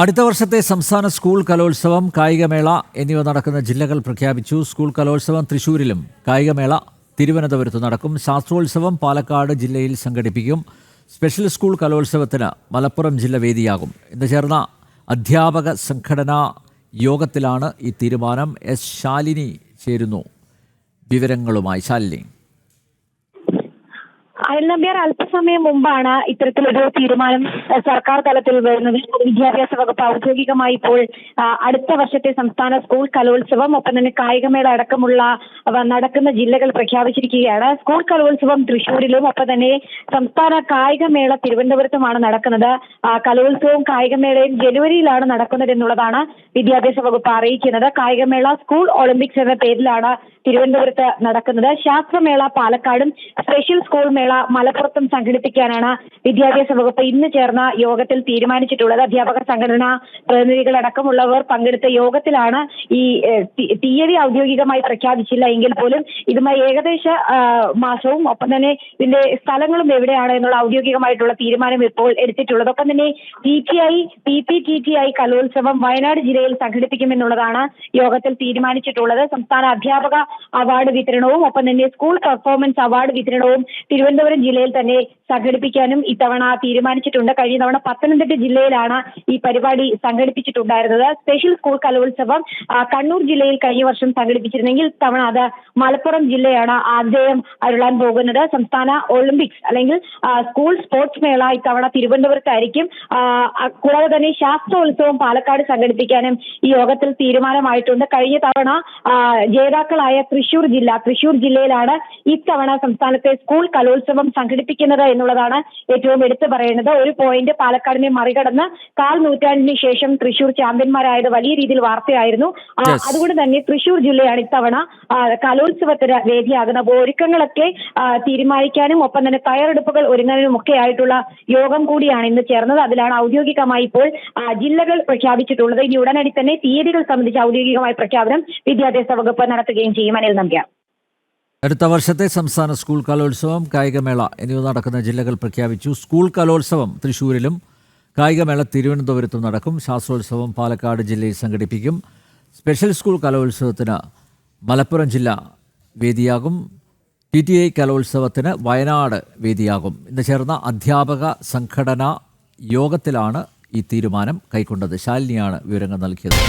അടുത്ത വർഷത്തെ സംസ്ഥാന സ്കൂൾ കലോത്സവം, കായികമേള എന്നിവ നടക്കുന്ന ജില്ലകൾ പ്രഖ്യാപിച്ചു. സ്കൂൾ കലോത്സവം തൃശ്ശൂരിലും കായികമേള തിരുവനന്തപുരത്ത് നടക്കും. ശാസ്ത്രോത്സവം പാലക്കാട് ജില്ലയിൽ സംഘടിപ്പിക്കും. സ്പെഷ്യൽ സ്കൂൾ കലോത്സവത്തിന് മലപ്പുറം ജില്ല വേദിയാകും. ഇന്ന് ചേർന്ന അധ്യാപക സംഘടനാ യോഗത്തിലാണ് ഈ തീരുമാനം. എസ് ശാലിനി ചേരുന്നു വിവരങ്ങളുമായി. ശാലിനി. അയൽനമ്പ്യാർ അല്പസമയം മുമ്പാണ് ഇത്തരത്തിലൊരു തീരുമാനം സർക്കാർ തലത്തിൽ വരുന്നത്. വിദ്യാഭ്യാസ വകുപ്പ് ഔദ്യോഗികമായി ഇപ്പോൾ അടുത്ത വർഷത്തെ സംസ്ഥാന സ്കൂൾ കലോത്സവം ഒപ്പം തന്നെ കായികമേള അടക്കമുള്ള നടക്കുന്ന ജില്ലകൾ പ്രഖ്യാപിച്ചിരിക്കുകയാണ്. സ്കൂൾ കലോത്സവം തൃശ്ശൂരിലും ഒപ്പം തന്നെ സംസ്ഥാന കായികമേള തിരുവനന്തപുരത്തുമാണ് നടക്കുന്നത്. കലോത്സവവും കായികമേളയും ജനുവരിയിലാണ് നടക്കുന്നത് എന്നുള്ളതാണ് വിദ്യാഭ്യാസ വകുപ്പ് അറിയിക്കുന്നത്. കായികമേള സ്കൂൾ ഒളിമ്പിക്സ് എന്ന പേരിലാണ് തിരുവനന്തപുരത്ത് നടക്കുന്നത്. ശാസ്ത്രമേള പാലക്കാടും സ്പെഷ്യൽ സ്കൂൾ മേള മലപ്പുറത്തും സംഘടിപ്പിക്കാനാണ് വിദ്യാഭ്യാസ വകുപ്പ് ഇന്ന് ചേർന്ന യോഗത്തിൽ തീരുമാനിച്ചിട്ടുള്ളത്. അധ്യാപക സംഘടനാ പ്രതിനിധികളടക്കമുള്ളവർ പങ്കെടുത്ത യോഗത്തിലാണ് ഈ തീയതി ഔദ്യോഗികമായി പ്രഖ്യാപിച്ചില്ല എങ്കിൽ പോലും ഇതുമായി ഏകദേശ മാസവും ഒപ്പം തന്നെ ഇതിന്റെ സ്ഥലങ്ങളും എവിടെയാണ് എന്നുള്ള ഔദ്യോഗികമായിട്ടുള്ള തീരുമാനം ഇപ്പോൾ എടുത്തിട്ടുള്ളത്. ഒപ്പം തന്നെ PPTTI കലോത്സവം വയനാട് ജില്ലയിൽ സംഘടിപ്പിക്കുമെന്നുള്ളതാണ് യോഗത്തിൽ തീരുമാനിച്ചിട്ടുള്ളത്. സംസ്ഥാന അധ്യാപക അവാർഡ് വിതരണവും ഒപ്പം തന്നെ സ്കൂൾ പെർഫോമൻസ് അവാർഡ് വിതരണവും തിരുവനന്തപുരം ജില്ലയിൽ തന്നെ സംഘടിപ്പിക്കാനും ഇത്തവണ തീരുമാനിച്ചിട്ടുണ്ട്. കഴിഞ്ഞ തവണ പത്തനംതിട്ട ജില്ലയിലാണ് ഈ പരിപാടി സംഘടിപ്പിച്ചിട്ടുണ്ടായിരുന്നത്. സ്പെഷ്യൽ സ്കൂൾ കലോത്സവം കണ്ണൂർ ജില്ലയിൽ കഴിഞ്ഞ വർഷം സംഘടിപ്പിച്ചിരുന്നെങ്കിൽ തവണ അത് മലപ്പുറം ജില്ലയാണ് ആദ്യം അരുളാൻ പോകുന്നത്. സംസ്ഥാന ഒളിമ്പിക്സ് അല്ലെങ്കിൽ സ്കൂൾ സ്പോർട്സ് മേള ഇത്തവണ തിരുവനന്തപുരത്തായിരിക്കും. കൂടാതെ തന്നെ ശാസ്ത്രോത്സവം പാലക്കാട് സംഘടിപ്പിക്കാനും ഈ യോഗത്തിൽ തീരുമാനമായിട്ടുണ്ട്. കഴിഞ്ഞ തവണ ജേതാക്കളായ തൃശൂർ ജില്ലയിലാണ് ഇത്തവണ സംസ്ഥാനത്തെ സ്കൂൾ കലോത്സവം സംഘടിപ്പിക്കുന്നത് എന്നുള്ളതാണ് ഏറ്റവും എടുത്തു പറയേണ്ടത്. ഒരു പോയിന്റ് പാലക്കാടിനെ മറികടന്ന് 1/4 നൂറ്റാണ്ടിന് ശേഷം തൃശൂർ ചാമ്പ്യന്മാരായത് വലിയ രീതിയിൽ വാർത്തയായിരുന്നു. അതുകൊണ്ട് തന്നെ തൃശൂർ ജില്ലയാണ് ഇത്തവണ കലോത്സവത്തിന് വേദിയാകുന്നത്. അപ്പോൾ ഒരുക്കങ്ങളൊക്കെ തീരുമാനിക്കാനും ഒപ്പം തന്നെ തയ്യാറെടുപ്പുകൾ ഒരുങ്ങാനും ഒക്കെ ആയിട്ടുള്ള യോഗം കൂടിയാണ് ഇന്ന് ചേർന്നത്. അതിലാണ് ഔദ്യോഗികമായി ഇപ്പോൾ ജില്ലകൾ പ്രഖ്യാപിച്ചിട്ടുള്ളത്. ഇനി ഉടനടി തന്നെ തീയതികൾ സംബന്ധിച്ച് ഔദ്യോഗികമായ പ്രഖ്യാപനം വിദ്യാഭ്യാസ വകുപ്പ് നടത്തുകയും ചെയ്യും. അനിൽ നമ്പ്യാർ. അടുത്ത വർഷത്തെ സംസ്ഥാന സ്കൂൾ കലോത്സവം, കായികമേള എന്നിവ നടക്കുന്ന ജില്ലകൾ പ്രഖ്യാപിച്ചു. സ്കൂൾ കലോത്സവം തൃശ്ശൂരിലും കായികമേള തിരുവനന്തപുരത്തും നടക്കും. ശാസ്ത്രോത്സവം പാലക്കാട് ജില്ലയിൽ സംഘടിപ്പിക്കും. സ്പെഷ്യൽ സ്കൂൾ കലോത്സവത്തിന് മലപ്പുറം ജില്ല വേദിയാകും. PTI കലോത്സവത്തിന് വയനാട് വേദിയാകും. ഇന്ന് ചേർന്ന അധ്യാപക സംഘടനാ യോഗത്തിലാണ് ഈ തീരുമാനം കൈക്കൊണ്ടത്. ശാലിനിയാണ് വിവരങ്ങൾ നൽകിയത്.